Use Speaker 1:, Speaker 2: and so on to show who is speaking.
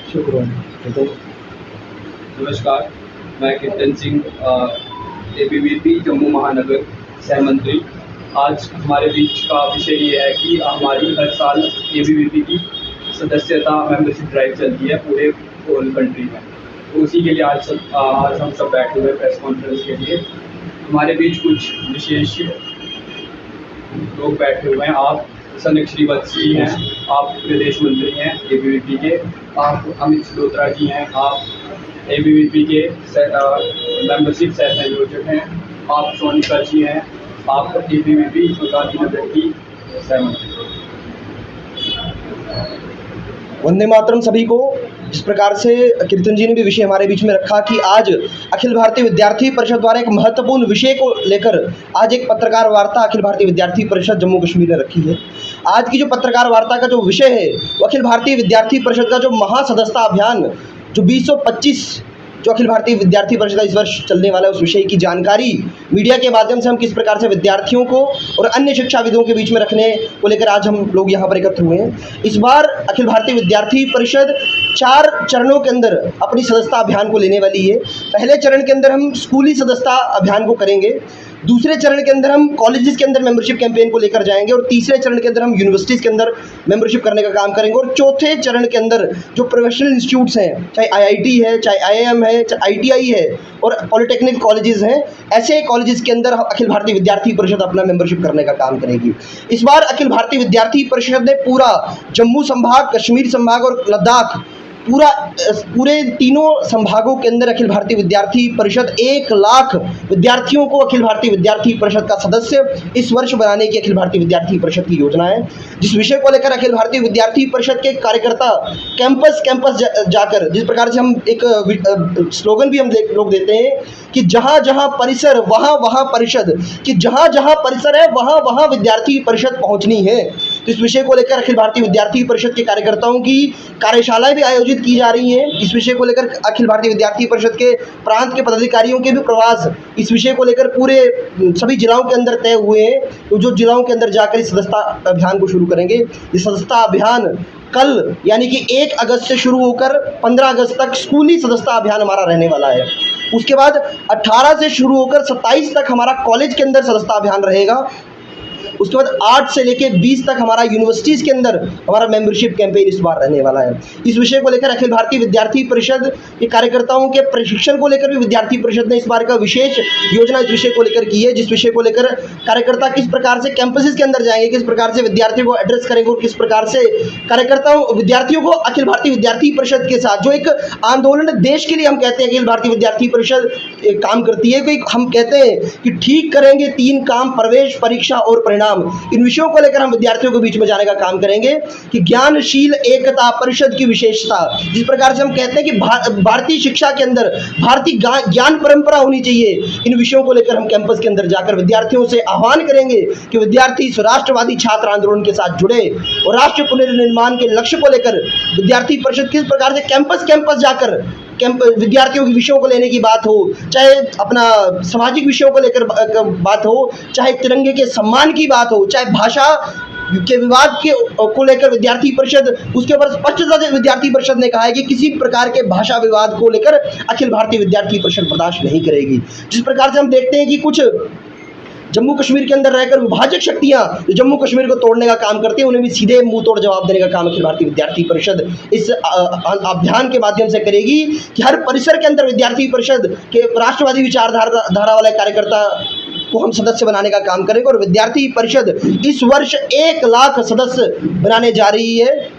Speaker 1: शुक्र। तो
Speaker 2: नमस्कार, मैं कीर्तन सिंह, एबीवीपी जम्मू महानगर सह मंत्री। आज हमारे बीच का विषय ये है कि हमारी हर साल एबीवीपी की सदस्यता मेंबरशिप ड्राइव चलती है पूरे होल कंट्री में। तो उसी के लिए आज हम सब बैठे हुए प्रेस कॉन्फ्रेंस के लिए। हमारे बीच कुछ विशेष लोग बैठे हुए हैं। आप सनक श्रीवत्स जी हैं, आप प्रदेश मंत्री हैं एबीवीपी के। आप अमित सिलोत्रा जी हैं, आप एबीवीपी के मेंबरशिप सह संयोजक हैं। आप सोनिका जी हैं, आप एबीवीपी गांधीनगर की सह मंत्री।
Speaker 1: वंदे मातरम सभी को। जिस प्रकार से कीर्तन जी ने भी विषय हमारे बीच में रखा कि आज अखिल भारतीय विद्यार्थी परिषद द्वारा एक महत्वपूर्ण विषय को लेकर आज एक पत्रकार वार्ता अखिल भारतीय विद्यार्थी परिषद जम्मू कश्मीर ने रखी है। आज की जो पत्रकार वार्ता का जो विषय है वो अखिल भारतीय विद्यार्थी परिषद का जो महासदस्यता अभियान जो 2025 जो अखिल भारतीय विद्यार्थी परिषद का इस वर्ष चलने वाला है उस विषय की जानकारी मीडिया के माध्यम से हम किस प्रकार से विद्यार्थियों को और अन्य शिक्षाविदों के बीच में रखने को लेकर आज हम लोग यहाँ पर एकत्र हुए हैं। इस बार अखिल भारतीय विद्यार्थी परिषद 4 चरणों के अंदर अपनी सदस्यता अभियान को लेने वाली है। पहले चरण के अंदर हम स्कूली सदस्यता अभियान को करेंगे, दूसरे चरण के अंदर हम कॉलेजेस के अंदर मेंबरशिप कैंपेन को लेकर जाएंगे और तीसरे चरण के अंदर हम यूनिवर्सिटीज़ के अंदर मेंबरशिप करने का काम करेंगे और चौथे चरण के अंदर जो प्रोफेशनल इंस्टीट्यूट्स हैं, चाहे आईआईटी है, चाहे आईआईएम है, चाहे आईटीआई है और पॉलिटेक्निक कॉलेजेस हैं, ऐसे कॉलेजेस के अंदर अखिल भारतीय विद्यार्थी परिषद अपना मेंबरशिप करने का काम करेगी। इस बार अखिल भारतीय विद्यार्थी परिषद ने पूरा जम्मू संभाग, कश्मीर संभाग और लद्दाख पूरे तीनों संभागों के अंदर अखिल भारतीय विद्यार्थी परिषद 1 लाख विद्यार्थियों को अखिल भारतीय विद्यार्थी परिषद का सदस्य इस वर्ष बनाने की अखिल भारतीय विद्यार्थी परिषद की योजना है। जिस विषय को लेकर अखिल भारतीय विद्यार्थी परिषद के कार्यकर्ता कैंपस जाकर, जिस प्रकार से हम एक स्लोगन भी हम लोग देते हैं कि जहाँ जहाँ परिसर वहाँ वहाँ परिषद, कि जहाँ जहाँ परिसर है वहाँ वहाँ विद्यार्थी परिषद पहुँचनी है। तो इस विषय को लेकर अखिल भारतीय विद्यार्थी परिषद के कार्यकर्ताओं की कार्यशालाएं भी आयोजित की जा रही हैं। इस विषय को लेकर अखिल भारतीय विद्यार्थी परिषद के प्रांत के पदाधिकारियों के भी प्रवास इस विषय को लेकर पूरे सभी जिलाओं के अंदर तय हुए हैं। तो जो जिलाओं के अंदर जाकर इस सदस्यता अभियान को शुरू करेंगे। ये सदस्यता अभियान कल यानी कि 1 अगस्त से शुरू होकर 15 अगस्त तक स्कूली सदस्यता अभियान हमारा रहने वाला है। उसके बाद 18 से शुरू होकर 27 तक हमारा कॉलेज के अंदर सदस्यता अभियान रहेगा। उसके बाद 8 से लेकर 20 तक हमारा यूनिवर्सिटीज़ के अंदर हमारा मेंबरशिप कैंपेन इस बार रहने वाला है। इस विषय को लेकर अखिल भारतीय विद्यार्थी परिषद के कार्यकर्ताओं के प्रशिक्षण को लेकर भी विद्यार्थी परिषद ने इस बार का विशेष योजना इस विषय को लेकर की है। जिस विषय को लेकर कार्यकर्ता किस प्रकार से कैंपसेस के अंदर जाएंगे, किस प्रकार से विद्यार्थियों को एड्रेस करेंगे और किस प्रकार से कार्यकर्ताओं विद्यार्थियों को अखिल भारतीय विद्यार्थी परिषद के साथ जो एक आंदोलन देश के लिए हम कहते हैं अखिल भारतीय विद्यार्थी परिषद काम करती है कि हम कहते हैं कि ठीक करेंगे 3 काम, प्रवेश, परीक्षा और परिणाम। इन विषयों को लेकर हम विद्यार्थियों के बीच में जाने का काम करेंगे कि ज्ञानशील एकता परिषद की विशेषता, जिस प्रकार से हम कहते हैं कि भारतीय शिक्षा के अंदर भारतीय ज्ञान परंपरा होनी चाहिए। इन विषयों को लेकर हम कैंपस के अंदर जाकर विद्यार्थियों से आह्वान करेंगे कि विद्यार्थी इस राष्ट्रवादी छात्र आंदोलन के साथ जुड़े और राष्ट्र पुनर्निर्माण के लक्ष्य को लेकर विद्यार्थी परिषद किस प्रकार से कैंपस जाकर विद्यार्थियों के विषयों को लेने की बात हो, चाहे अपना सामाजिक विषयों को लेकर बात हो, चाहे तिरंगे के सम्मान की बात हो, चाहे भाषा के विवाद को लेकर विद्यार्थी परिषद उसके ऊपर स्पष्टता से विद्यार्थी परिषद ने कहा है कि किसी प्रकार के भाषा विवाद को लेकर अखिल भारतीय विद्यार्थी परिषद बर्दाश्त नहीं करेगी। जिस प्रकार से हम देखते हैं कि कुछ जम्मू कश्मीर के अंदर रहकर विभाजक शक्तियां जो जम्मू कश्मीर को तोड़ने का काम करती हैं उन्हें भी सीधे मुंह तोड़ जवाब देने का काम अखिल भारतीय विद्यार्थी परिषद इस अभियान के माध्यम से करेगी कि हर परिसर के अंदर विद्यार्थी परिषद के राष्ट्रवादी विचारधारा वाले कार्यकर्ता को हम सदस्य बनाने का काम करेंगे और विद्यार्थी परिषद इस वर्ष 1 लाख सदस्य बनाने जा रही है।